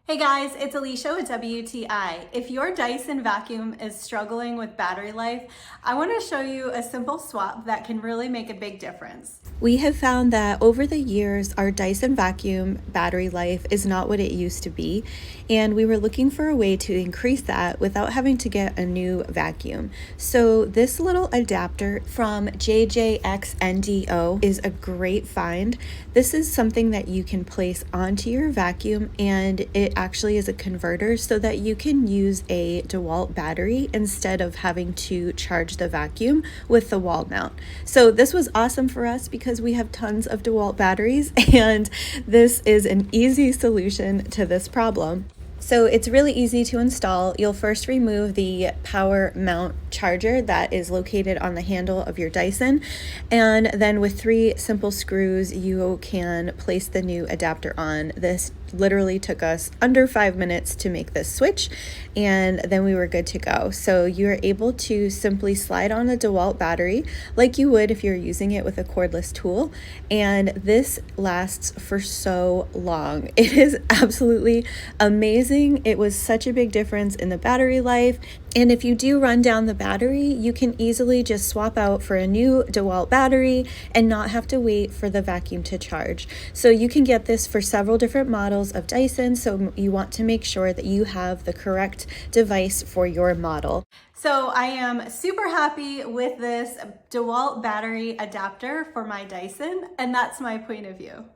Hey guys, it's Alicia with WTI. If your Dyson vacuum is struggling with battery life, I want to show you a simple swap that can really make a big difference. We have found that over the years, our Dyson vacuum battery life is not what it used to be, and we were looking for a way to increase that without having to get a new vacuum. So this little adapter from JJXNDO is a great find. This is something that you can place onto your vacuum, and it actually is a converter so that you can use a Dewalt battery instead of having to charge the vacuum with the wall mount. So this was awesome for us because we have tons of Dewalt batteries, and this is an easy solution to this problem. So it's really easy to install. You'll first remove the power mount charger that is located on the handle of your Dyson, and then with 3 simple screws you can place the new adapter on. This literally took us under 5 minutes to make this switch, and then we were good to go. So you're able to simply slide on a Dewalt battery like you would if you're using it with a cordless tool, and this lasts for so long. It is absolutely amazing. It was such a big difference in the battery life. And if you do run down the battery, you can easily just swap out for a new Dewalt battery and not have to wait for the vacuum to charge. So you can get this for several different models of Dyson, so you want to make sure that you have the correct device for your model. So I am super happy with this Dewalt battery adapter for my Dyson, and that's my point of view.